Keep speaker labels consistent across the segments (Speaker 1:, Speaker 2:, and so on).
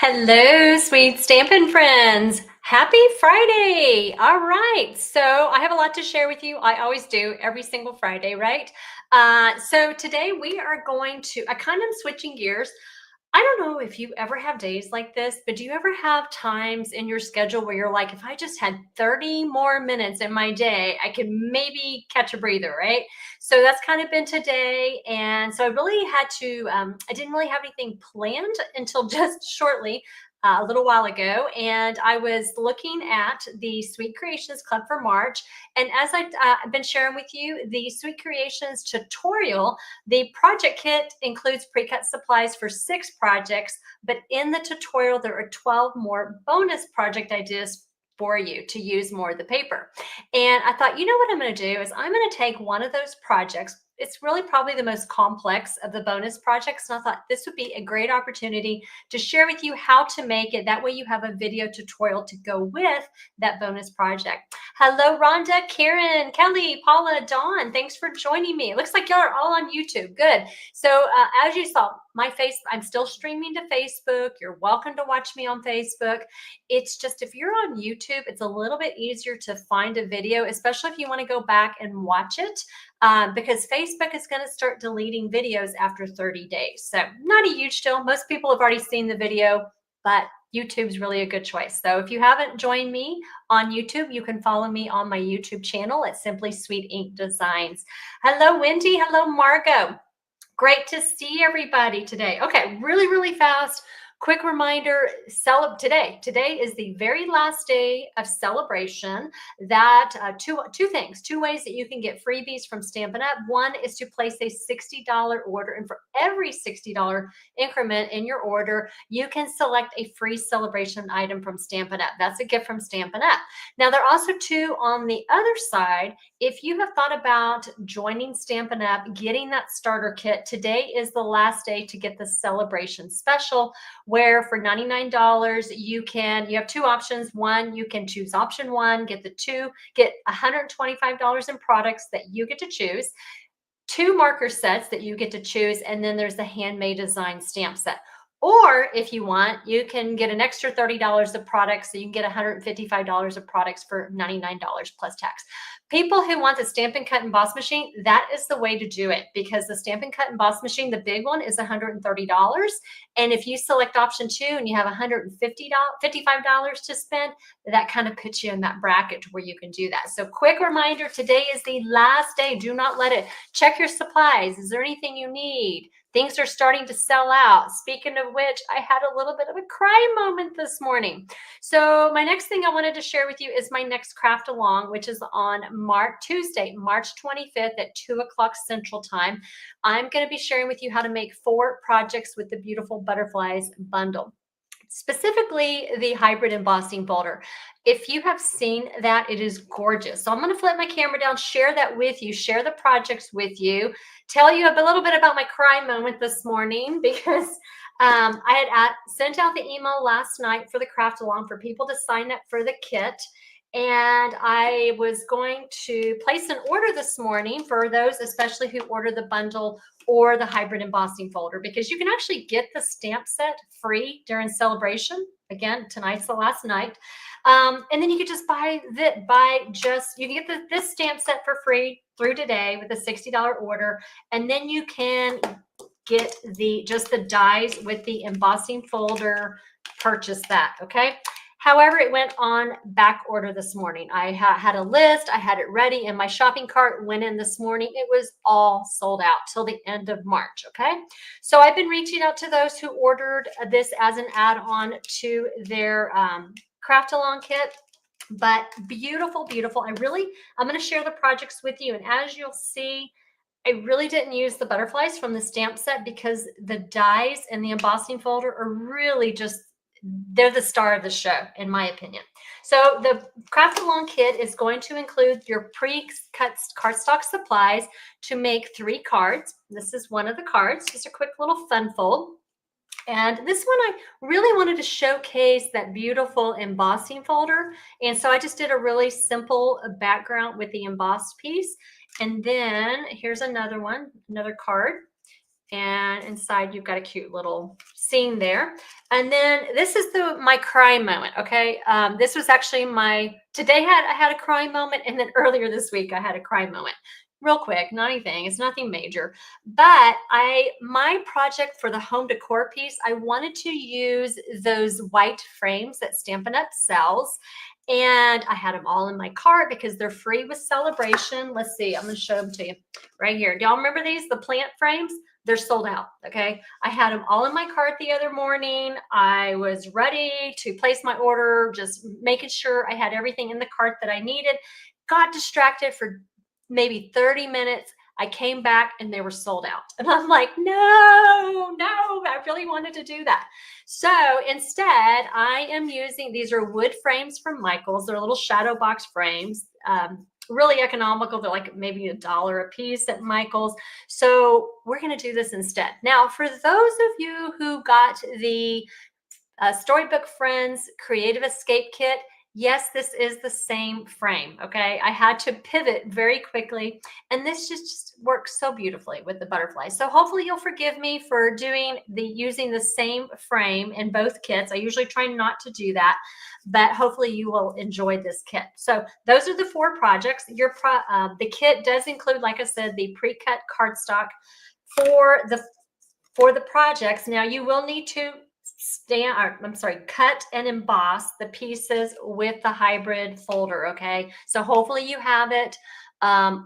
Speaker 1: Hello, sweet Stampin' friends. Happy Friday. All right. So I have a lot to share with you. I always do every single Friday, right? So today we are going to, I kind of am switching gears. I don't know if you ever have days like this, but do you ever have times in your schedule where you're like, if I just had 30 more minutes in my day, I could maybe catch a breather, right? So that's kind of been today. And so I really had to, I didn't really have anything planned until just shortly. A little while ago, and I was looking at the Sweet Creations Club for March. And as I've been sharing with you, the Sweet Creations tutorial, the project kit includes pre-cut supplies for 6 projects, but in the tutorial, there are 12 more bonus project ideas for you to use more of the paper. And I thought, you know what I'm going to do is I'm going to take one of those projects. It's really probably the most complex of the bonus projects. And I thought this would be a great opportunity to share with you how to make it. That way you have a video tutorial to go with that bonus project. Hello, Rhonda, Karen, Kelly, Paula, Dawn. Thanks for joining me. It looks like y'all are all on YouTube. Good. So as you saw, I'm still streaming to Facebook. You're welcome to watch me on Facebook. It's just if you're on YouTube, it's a little bit easier to find a video, especially if you want to go back and watch it. Because Facebook is going to start deleting videos after 30 days. So not a huge deal. Most people have already seen the video, but YouTube's really a good choice. So if you haven't joined me on YouTube, you can follow me on my YouTube channel at Simply Sweet Ink Designs. Hello, Wendy. Hello, Margot. Great to see everybody today. Okay, really fast. Quick reminder, Today is the very last day of celebration. That two ways that you can get freebies from Stampin' Up. One is to place a $60 order, and for every $60 increment in your order, you can select a free celebration item from Stampin' Up. That's a gift from Stampin' Up. Now, there are also two on the other side. If you have thought about joining Stampin' Up, getting that starter kit, today is the last day to get the celebration special, where for $99 you have 2 options. One, you can choose option 1, get $125 in products that you get to choose, 2 marker sets that you get to choose, and then there's the handmade design stamp set. Or if you want, you can get an extra $30 of products, so you can get $155 of products for $99 plus tax. People who want the Stampin' Cut Emboss machine, that is the way to do it, because the Stampin' Cut Emboss machine, the big one, is $130. And if you select option 2 and you have $155 to spend, that kind of puts you in that bracket where you can do that. So quick reminder, today is the last day. Do not let it. Check your supplies. Is there anything you need? Things are starting to sell out. Speaking of which, I had a little bit of a cry moment this morning. So my next thing I wanted to share with you is my next craft along, which is on Tuesday, March 25th at 2 o'clock Central Time. I'm going to be sharing with you how to make 4 projects with the Beautiful Butterflies bundle, specifically the hybrid embossing folder. If you have seen that, it is gorgeous. So I'm going to flip my camera down, share that with you, share the projects with you, tell you a little bit about my cry moment this morning, because I had sent out the email last night for the craft along for people to sign up for the kit. And I was going to place an order this morning for those, especially who order the bundle or the hybrid embossing folder, because you can actually get the stamp set free during celebration. Again, tonight's the last night. And then you could just you can get this stamp set for free through today with a $60 order. And then you can get just the dies with the embossing folder, purchase that, okay? However, it went on back order this morning. I had a list, I had it ready, and my shopping cart went in this morning. It was all sold out till the end of March, okay? So I've been reaching out to those who ordered this as an add-on to their craft along kit. But beautiful. I'm going to share the projects with you. And as you'll see, I really didn't use the butterflies from the stamp set, because the dies and the embossing folder are really they're the star of the show, in my opinion. So the craft along kit is going to include your pre-cut cardstock supplies to make 3 cards. This is one of the cards, just a quick little fun fold. And this one, I really wanted to showcase that beautiful embossing folder. And so I just did a really simple background with the embossed piece. And then here's another one, another card. And inside you've got a cute little seeing there. And then this is my cry moment. Okay. This was actually today I had a cry moment. And then earlier this week, I had a cry moment. Real quick, not anything. It's nothing major, but my project for the home decor piece, I wanted to use those white frames that Stampin' Up! Sells. And I had them all in my cart because they're free with celebration. Let's see, I'm going to show them to you right here. Do y'all remember these, the plant frames? They're sold out. Okay. I had them all in my cart the other morning. I was ready to place my order, just making sure I had everything in the cart that I needed. Got distracted for maybe 30 minutes. I came back and they were sold out. And I'm like, no, I really wanted to do that. So instead, I am using, these are wood frames from Michael's. They're little shadow box frames. Really economical. They're like maybe $1 a piece at Michael's. So we're going to do this instead. Now, for those of you who got the Storybook Friends Creative Escape Kit, yes, this is the same frame. Okay. I had to pivot very quickly, and this just works so beautifully with the butterflies. So hopefully you'll forgive me for using the same frame in both kits. I usually try not to do that, but hopefully you will enjoy this kit. So those are the 4 projects. The kit does include, like I said, the pre-cut cardstock for the projects. Now you will need to cut and emboss the pieces with the hybrid folder. Okay. So hopefully you have it,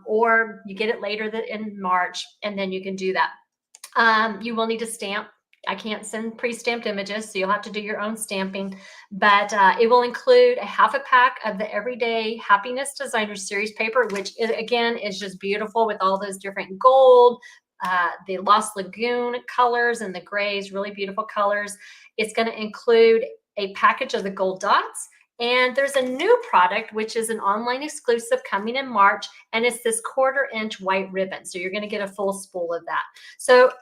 Speaker 1: or you get it later in March, and then you can do that. You will need to stamp. I can't send pre-stamped images, so you'll have to do your own stamping, but it will include a half a pack of the Everyday Happiness Designer Series paper, which again is just beautiful with all those different gold, the Lost Lagoon colors and the grays, really beautiful colors. It's going to include a package of the gold dots. And there's a new product, which is an online exclusive coming in March. And it's this 1/4-inch white ribbon. So you're going to get a full spool of that. So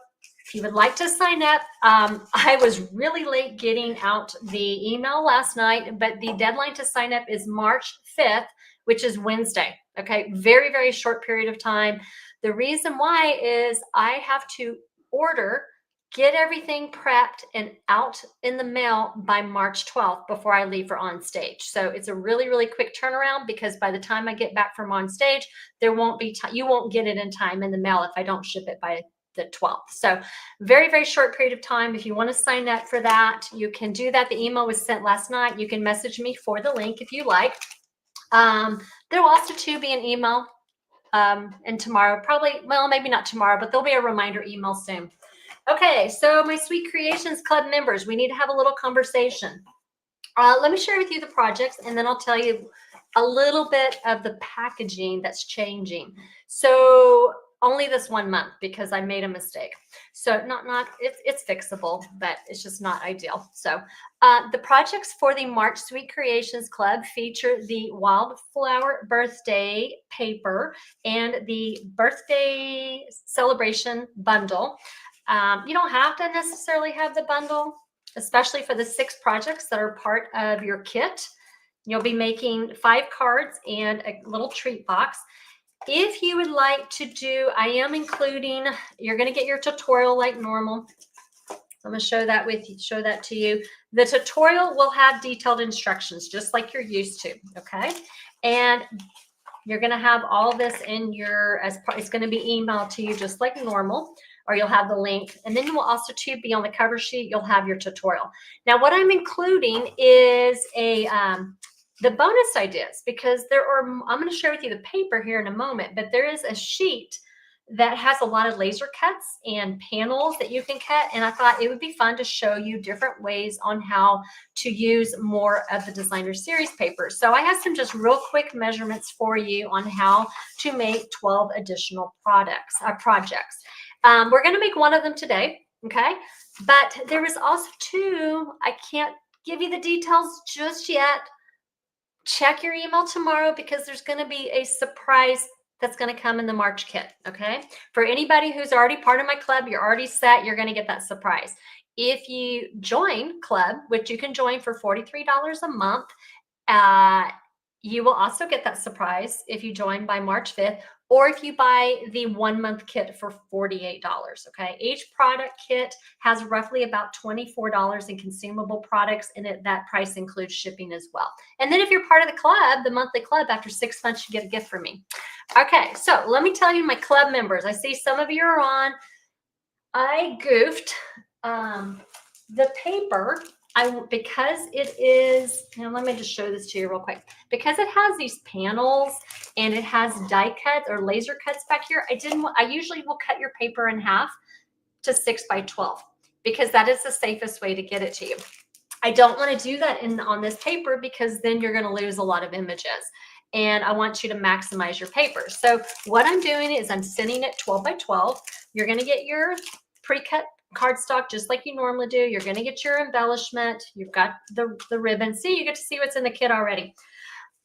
Speaker 1: if you would like to sign up, I was really late getting out the email last night, but the deadline to sign up is March 5th, which is Wednesday. Okay. Very, very short period of time. The reason why is I have to get everything prepped and out in the mail by March 12th before I leave for On Stage. So it's a really, really quick turnaround, because by the time I get back from On Stage, there won't be you won't get it in time in the mail if I don't ship it by the 12th. So very, very short period of time. If you want to sign up for that, you can do that. The email was sent last night. You can message me for the link if you like. There will also be an email and tomorrow, probably, well, maybe not tomorrow, but there'll be a reminder email soon. Okay, so my Sweet Creations Club members, we need to have a little conversation. Let me share with you the projects, and then I'll tell you a little bit of the packaging that's changing. So only this 1 month, because I made a mistake. So it's fixable, but it's just not ideal. So the projects for the March Sweet Creations Club feature the Wildflower birthday paper and the birthday celebration bundle. You don't have to necessarily have the bundle, especially for the 6 projects that are part of your kit. You'll be making 5 cards and a little treat box. If you would like to do, I am including, you're going to get your tutorial like normal. So I'm going to show that to you. The tutorial will have detailed instructions, just like you're used to. Okay. And you're going to have all this in it's going to be emailed to you just like normal, or you'll have the link. And then you will also be on the cover sheet. You'll have your tutorial. Now, what I'm including is the bonus ideas, because I'm going to share with you the paper here in a moment, but there is a sheet that has a lot of laser cuts and panels that you can cut. And I thought it would be fun to show you different ways on how to use more of the designer series paper. So I have some just real quick measurements for you on how to make 12 additional projects. We're going to make one of them today. Okay. But there is also 2. I can't give you the details just yet. Check your email tomorrow, because there's going to be a surprise that's going to come in the March kit. Okay. For anybody who's already part of my club, you're already set. You're going to get that surprise. If you join club, which you can join for $43 a month, You will also get that surprise if you join by March 5th, or if you buy the 1 month kit for $48. Okay. Each product kit has roughly about $24 in consumable products, and that price includes shipping as well. And then if you're part of the club, the monthly club, after 6 months, you get a gift from me. Okay. So let me tell you, my club members, I see some of you are on. I goofed the paper. Because it is, and let me just show this to you real quick. Because it has these panels and it has die cuts or laser cuts back here, I usually will cut your paper in half to 6 by 12 because that is the safest way to get it to you. I don't want to do that on this paper because then you're going to lose a lot of images. And I want you to maximize your paper. So what I'm doing is I'm sitting at 12 by 12. You're going to get your pre-cut cardstock just like you normally do. You're going to get your embellishment. You've got the ribbon. See, you get to see what's in the kit already.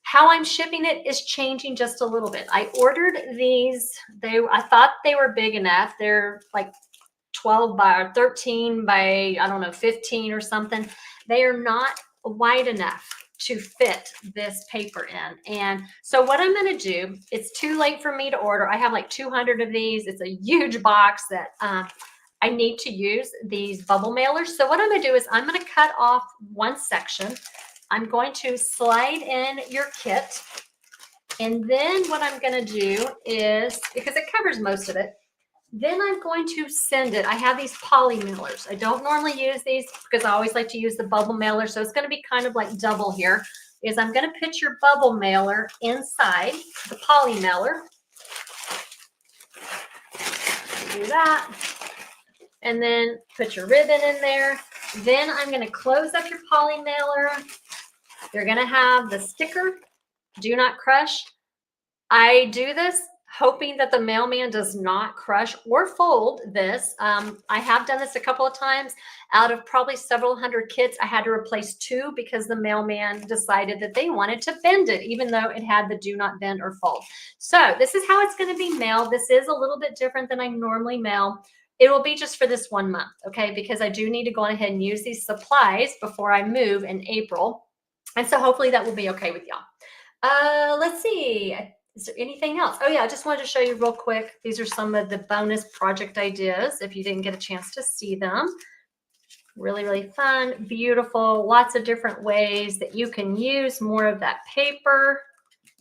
Speaker 1: How I'm shipping it is changing just a little bit. I ordered these. I thought they were big enough. They're like 12 by or 13 by, I don't know, 15 or something. They are not wide enough to fit this paper in. And so what I'm going to do, it's too late for me to order. I have like 200 of these. It's a huge box that I need to use these bubble mailers. So what I'm going to do is I'm going to cut off one section. I'm going to slide in your kit. And then what I'm going to do is, because it covers most of it, then I'm going to send it. I have these poly mailers. I don't normally use these because I always like to use the bubble mailer. So it's going to be kind of like double here. Is I'm going to put your bubble mailer inside the poly mailer. Do that. And then put your ribbon in there. Then I'm going to close up your poly mailer. You're going to have the sticker, do not crush. I do this hoping that the mailman does not crush or fold this. I have done this a couple of times. Out of probably several hundred kits, I had to replace 2 because the mailman decided that they wanted to bend it, even though it had the do not bend or fold. So this is how it's going to be mailed. This is a little bit different than I normally mail. It will be just for this 1 month, okay? Because I do need to go ahead and use these supplies before I move in April. And so hopefully that will be okay with y'all. Let's see. Is there anything else? Oh yeah, I just wanted to show you real quick. These are some of the bonus project ideas if you didn't get a chance to see them. Really, really fun, beautiful, lots of different ways that you can use more of that paper.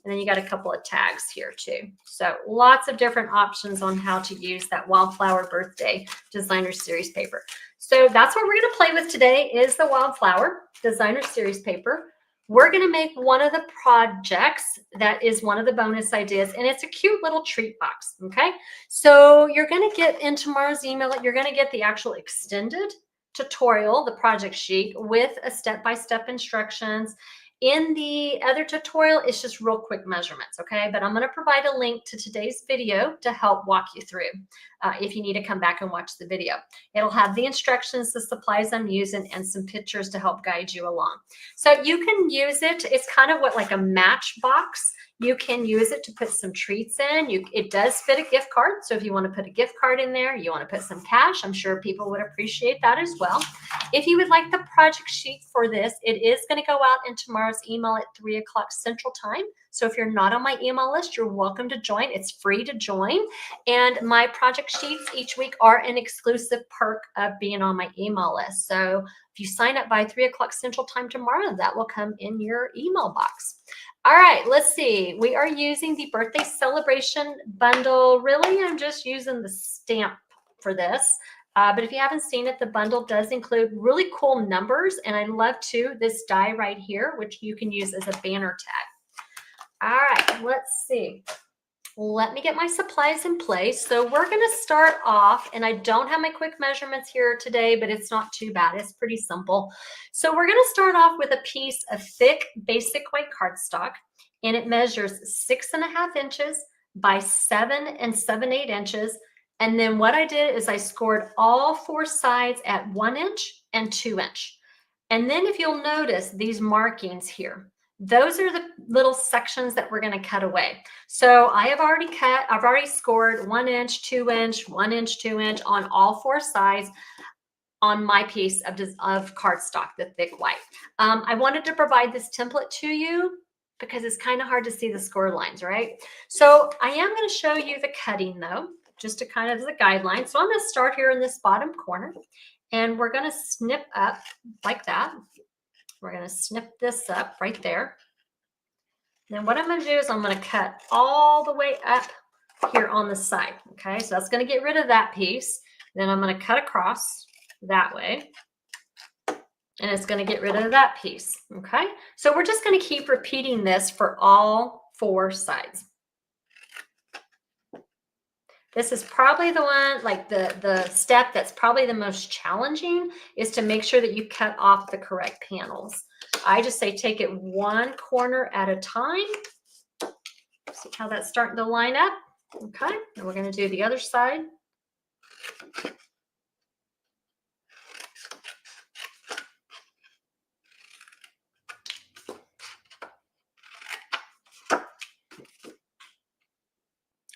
Speaker 1: And then you got a couple of tags here too. So lots of different options on how to use that Wildflower Birthday Designer Series paper. So that's what we're going to play with today is the Wildflower Designer Series paper. We're going to make one of the projects that is one of the bonus ideas, and it's a cute little treat box, okay? So you're going to get in tomorrow's email, you're going to get the actual extended tutorial, the project sheet with a step-by-step instructions. In the other tutorial, it's just real quick measurements, okay? But I'm going to provide a link to today's video to help walk you through if you need to come back and watch the video. It'll have the instructions, the supplies I'm using, and some pictures to help guide you along. So you can use it. It's kind of like a matchbox. You can use it to put some treats in. It does fit a gift card. So if you want to put a gift card in there, you want to put some cash, I'm sure people would appreciate that as well. If you would like the project sheet for this, it is going to go out in tomorrow's email at 3 o'clock Central Time. So if you're not on my email list, you're welcome to join. It's free to join. And my project sheets each week are an exclusive perk of being on my email list. So if you sign up by 3 o'clock Central Time tomorrow, that will come in your email box. All right, let's see. We are using the birthday celebration bundle. Really, I'm just using the stamp for this. But if you haven't seen it, the bundle does include really cool numbers. And I love, too, this die right here, which you can use as a banner tag. All right, let's see. Let me get my supplies in place. So we're going to start off, and I don't have my quick measurements here today, but it's not too bad. It's pretty simple. So we're going to start off with a piece of thick, basic white cardstock, and it measures 6.5 inches by 7 7/8 inches. And then what I did is I scored all 4 sides at 1 inch and 2 inch. And then if you'll notice these markings here, those are the little sections that we're going to cut away. So I've already scored 1 inch, 2 inch, 1 inch, 2 inch on all 4 sides on my piece of cardstock, the thick white. I wanted to provide this template to you because it's kind of hard to see the score lines, right? So I am going to show you the cutting though, just to kind of as a guideline. So I'm going to start here in this bottom corner, and we're going to snip up like that. We're going to snip this up right there. Then what I'm going to do is I'm going to cut all the way up here on the side. Okay, so that's going to get rid of that piece. Then I'm going to cut across that way, and it's going to get rid of that piece. Okay, so we're just going to keep repeating this for all 4 sides. This is probably the one, like the step that's probably the most challenging, is to make sure that you cut off the correct panels. I just say take it 1 corner at a time. See how that's starting to line up? Okay, and we're going to do the other side.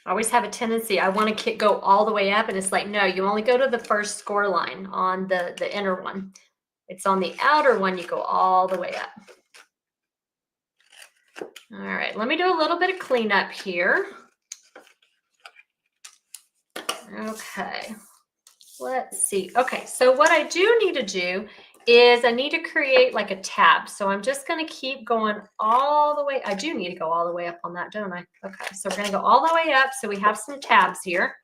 Speaker 1: I always have a tendency, I want to go all the way up, and it's like, no, you only go to the first score line on the inner one. It's on the outer one, you go all the way up. All right, let me do a little bit of cleanup here. Okay, let's see. Okay, so what I do need to do is I need to create like a tab. So I'm just going to keep going all the way. I do need to go all the way up on that, don't I? Okay, so we're going to go all the way up. So we have some tabs here.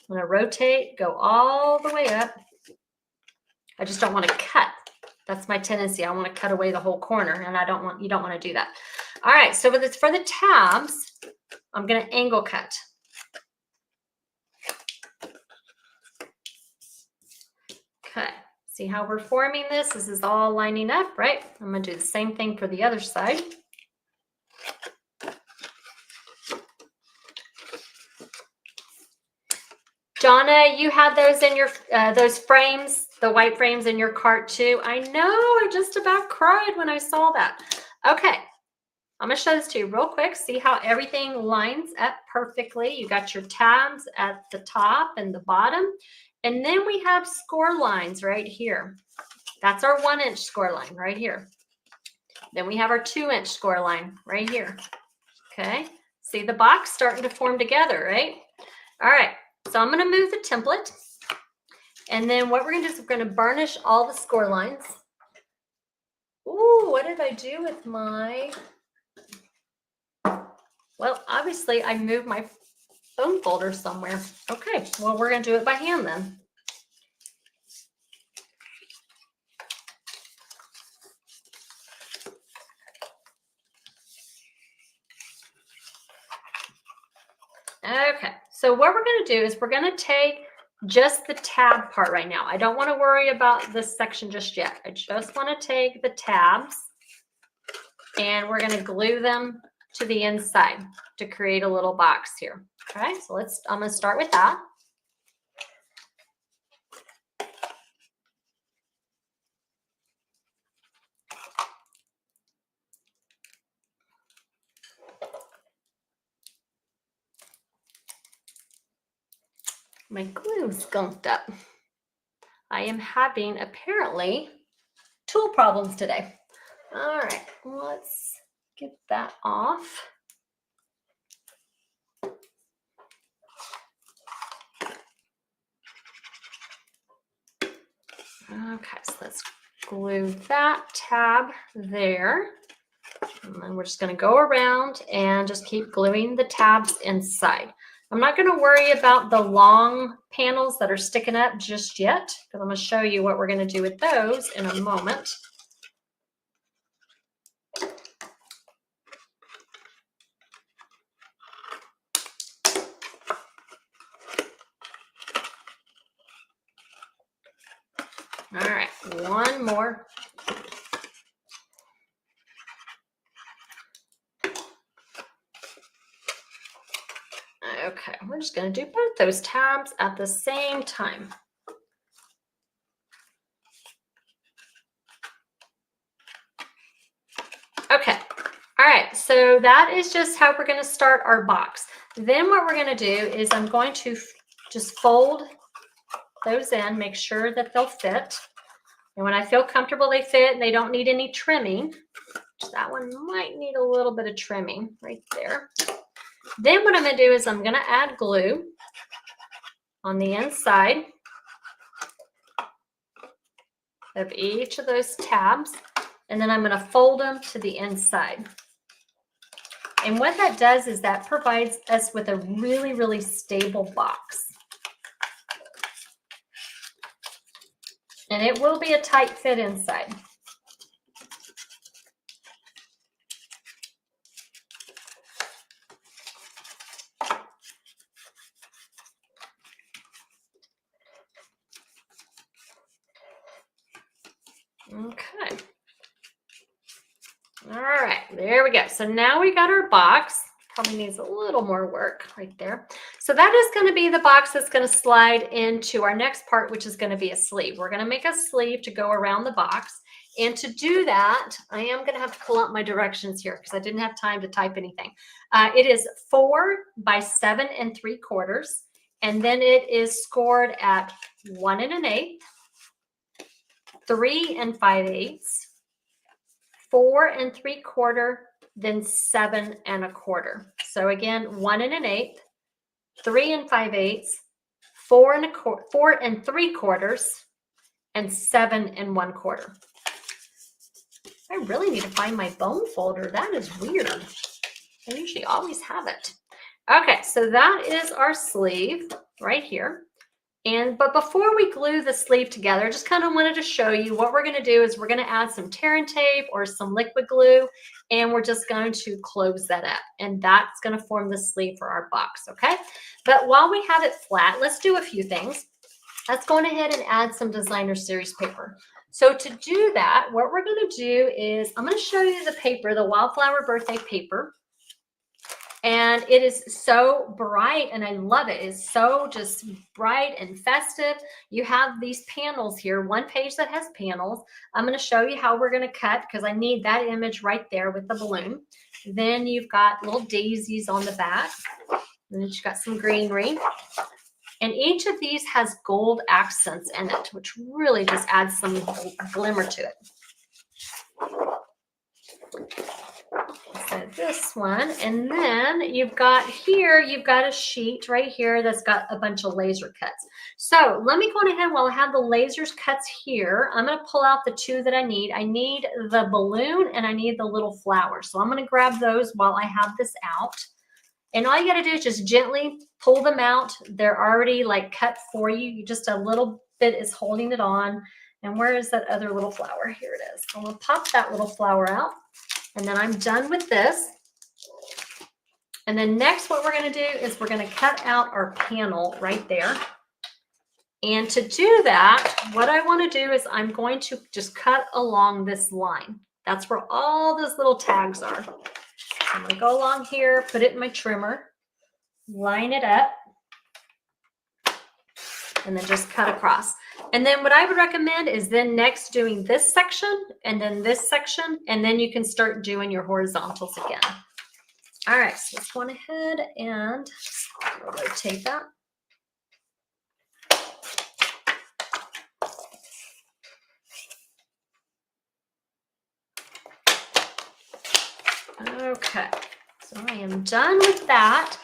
Speaker 1: I'm going to rotate, go all the way up. I just don't want to cut. That's my tendency. I want to cut away the whole corner, and you don't want to do that. All right, so for the tabs, I'm going to angle cut. Okay, see how we're forming this? This is all lining up, right? I'm going to do the same thing for the other side. Donna, you had those in your those frames, the white frames in your cart too. I know, I just about cried when I saw that. Okay, I'm going to show this to you real quick. See how everything lines up perfectly. You got your tabs at the top and the bottom. And then we have score lines right here. That's our 1-inch score line right here. Then we have our 2-inch score line right here. Okay, see the box starting to form together, right? All right, so I'm going to move the template. And then what we're going to do is we're going to burnish all the score lines. Ooh, what did I do with my... Well, obviously I moved my phone folder somewhere. Okay, well, we're going to do it by hand then. Okay, so what we're going to do is we're going to take just the tab part right now. I don't want to worry about this section just yet. I just want to take the tabs, and we're going to glue them to the inside to create a little box here. Okay, so I'm going to start with that. My glue skunked up. I am having apparently tool problems today. All right, let's get that off. Okay, so let's glue that tab there. And then we're just going to go around and just keep gluing the tabs inside. I'm not going to worry about the long panels that are sticking up just yet, because I'm going to show you what we're going to do with those in a moment. All right, one more. Okay, we're just going to do both those tabs at the same time. Okay, all right, so that is just how we're going to start our box. Then what we're going to do is I'm going to just fold those in, make sure that they'll fit. And when I feel comfortable they fit and they don't need any trimming, That one might need a little bit of trimming right there. Then what I'm going to do is I'm going to add glue on the inside of each of those tabs, and then I'm going to fold them to the inside. And what that does is that provides us with a really, really stable box. And it will be a tight fit inside. Okay. All right, there we go. So now we got our box. Probably needs a little more work right there. So that is going to be the box that's going to slide into our next part, which is going to be a sleeve. We're going to make a sleeve to go around the box. And to do that, I am going to have to pull out my directions here because I didn't have time to type anything. It is 4 by 7 3/4. And then it is scored at 1 1/8, 3 5/8, 4 3/4, then 7 1/4. So again, 1 1/8, 3 5/8, 4 3/4, and 7 1/4. I really need to find my bone folder. That is weird. I usually always have it. Okay, so that is our sleeve right here. But before we glue the sleeve together, I just kind of wanted to show you what we're going to do is we're going to add some tear and tape or some liquid glue, and we're just going to close that up. And that's going to form the sleeve for our box, okay? But while we have it flat, let's do a few things. Let's go ahead and add some designer series paper. So to do that, what we're going to do is I'm going to show you the paper, the Wildflower birthday paper. And it is so bright, and I love it. It's so just bright and festive. You have these panels here, one page that has panels. I'm going to show you how we're going to cut because I need that image right there with the balloon. Then you've got little daisies on the back. And then you've got some greenery. And each of these has gold accents in it, which really just adds some glimmer to it. So this one, and then you've got a sheet right here that's got a bunch of laser cuts. So let me go ahead while I have the lasers cuts here. I'm going to pull out the two that I need. I need the balloon and I need the little flower. So I'm going to grab those while I have this out. And all you got to do is just gently pull them out. They're already like cut for you. Just a little bit is holding it on. And where is that other little flower? Here it is. I'm going to pop that little flower out. And then I'm done with this. And then next what we're going to do is we're going to cut out our panel right there. And to do that, what I want to do is I'm going to just cut along this line. That's where all those little tags are. I'm going to go along here, put it in my trimmer, line it up, and then just cut across. And then what I would recommend is then next doing this section and then this section, and then you can start doing your horizontals again. All right, so let's go ahead and rotate that. Okay, so I am done with that.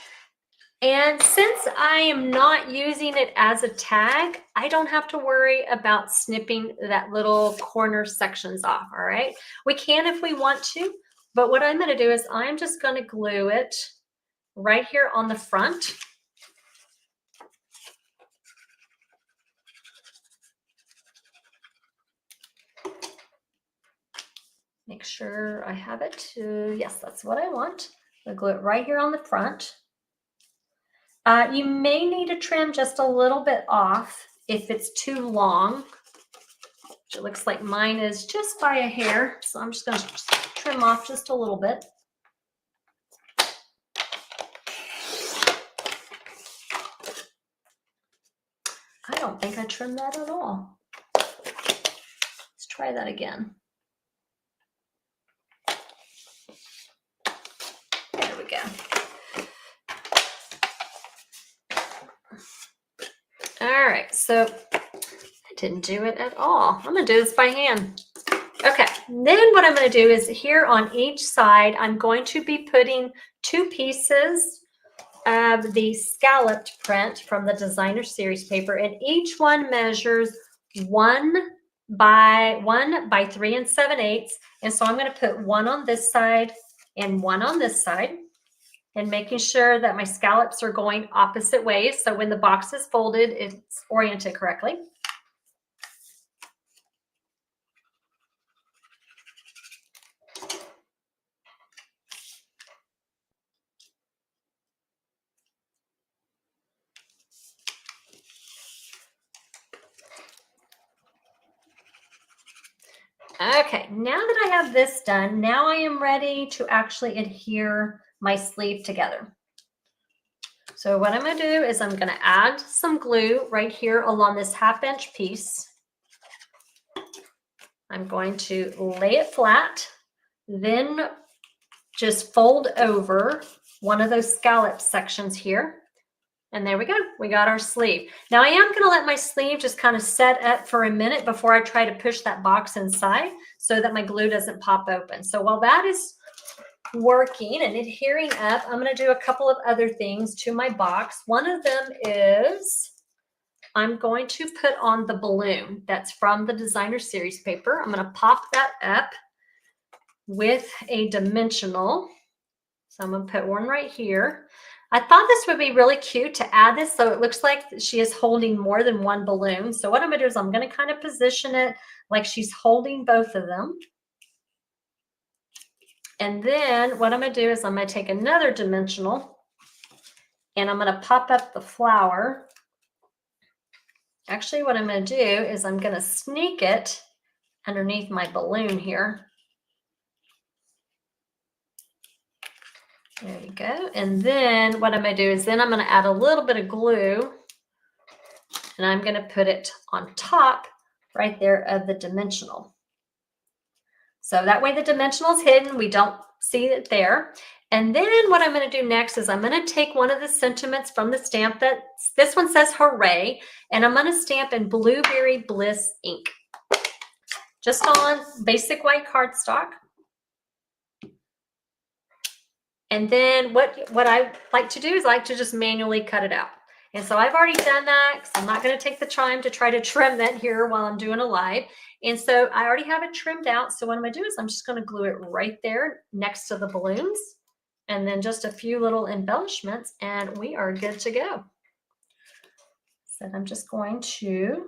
Speaker 1: And since I am not using it as a tag, I don't have to worry about snipping that little corner sections off, all right? We can if we want to, but what I'm going to do is I'm just going to glue it right here on the front. Make sure I have it to, yes, that's what I want. I'm going to glue it right here on the front. You may need to trim just a little bit off if it's too long. It looks like mine is just by a hair, so I'm just going to trim off just a little bit. I don't think I trimmed that at all. Let's try that again. There we go. All right, so I didn't do it at all. I'm going to do this by hand. Okay, then what I'm going to do is here on each side, I'm going to be putting 2 pieces of the scalloped print from the designer series paper, and each one measures 1 by 3 7/8. And so I'm going to put one on this side and one on this side, and making sure that my scallops are going opposite ways. So when the box is folded, it's oriented correctly. Okay, now that I have this done, now I am ready to actually adhere my sleeve together. So what I'm going to do is I'm going to add some glue right here along this 1/2 inch piece. I'm going to lay it flat, then just fold over one of those scallop sections here. And there we go. We got our sleeve. Now I am going to let my sleeve just kind of set up for a minute before I try to push that box inside so that my glue doesn't pop open. So while that is working and adhering up, I'm going to do a couple of other things to my box. One of them is I'm going to put on the balloon that's from the designer series paper. I'm going to pop that up with a dimensional. So I'm going to put one right here. I thought this would be really cute to add this so it looks like she is holding more than one balloon. So what I'm going to do is I'm going to kind of position it like she's holding both of them. And then what I'm going to do is I'm going to take another dimensional and I'm going to pop up the flower. Actually, what I'm going to do is I'm going to sneak it underneath my balloon here. There you go. And then what I'm going to do is then I'm going to add a little bit of glue and I'm going to put it on top right there of the dimensional. So that way the dimensional is hidden. We don't see it there. And then what I'm going to do next is I'm going to take one of the sentiments from the stamp that this one says hooray, and I'm going to stamp in Blueberry Bliss ink. Just on basic white cardstock. And then what I like to do is I like to just manually cut it out. And so I've already done that because I'm not going to take the time to try to trim that here while I'm doing a live. And so I already have it trimmed out. So what I'm going to do is I'm just going to glue it right there next to the balloons. And then just a few little embellishments and we are good to go. So I'm just going to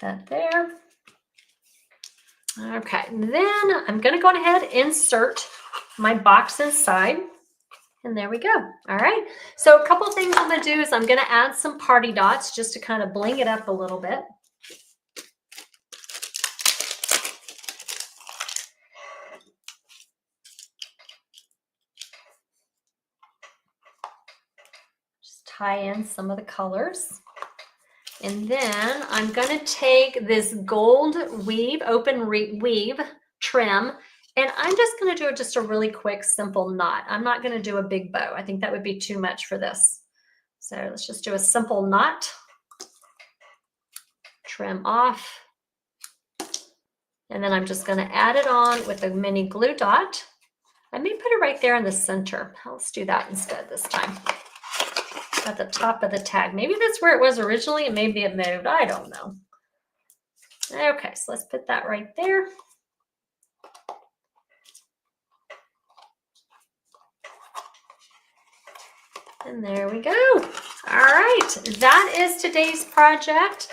Speaker 1: put that there. Okay, then I'm going to go ahead and insert my box inside. And there we go. All right. So a couple things I'm going to do is I'm going to add some party dots just to kind of bling it up a little bit. Just tie in some of the colors. And then I'm going to take this gold weave, open weave trim, and I'm just going to do just a really quick, simple knot. I'm not going to do a big bow. I think that would be too much for this. So let's just do a simple knot. Trim off. And then I'm just going to add it on with a mini glue dot. I may put it right there in the center. Let's do that instead this time. At the top of the tag. Maybe that's where it was originally and maybe it moved. I don't know. Okay, so let's put that right there. And there we go. All right, that is today's project.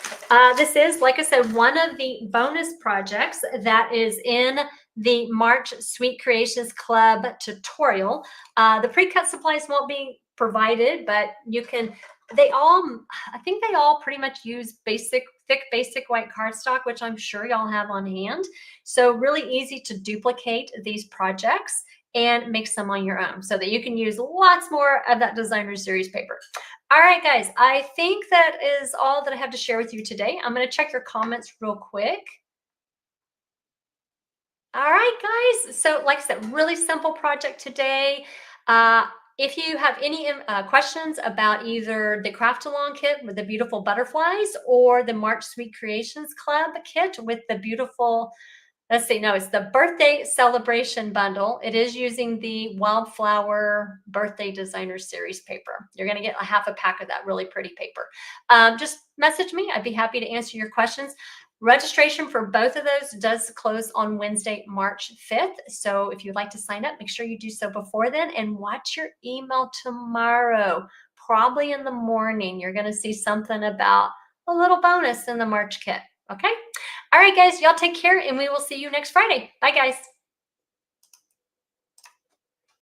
Speaker 1: This is, like I said, one of the bonus projects that is in the March Sweet Creations Club tutorial. The pre-cut supplies won't be provided, but you can, I think they all pretty much use thick basic white cardstock, which I'm sure y'all have on hand. So really easy to duplicate these projects and make some on your own so that you can use lots more of that designer series paper. All right, guys, I think that is all that I have to share with you today. I'm going to check your comments real quick. All right, guys. So like I said, really simple project today. If you have any questions about either the Craft Along kit with the beautiful butterflies or the March Sweet Creations Club kit with the beautiful, let's see, no, it's the birthday celebration bundle. It is using the Wildflower birthday designer series paper. You're going to get a half a pack of that really pretty paper. Just message me. I'd be happy to answer your questions. Registration for both of those does close on Wednesday, March 5th. So if you'd like to sign up, make sure you do so before then and watch your email tomorrow, probably in the morning. You're going to see something about a little bonus in the March kit. Okay. All right, guys, y'all take care and we will see you next Friday. Bye, guys.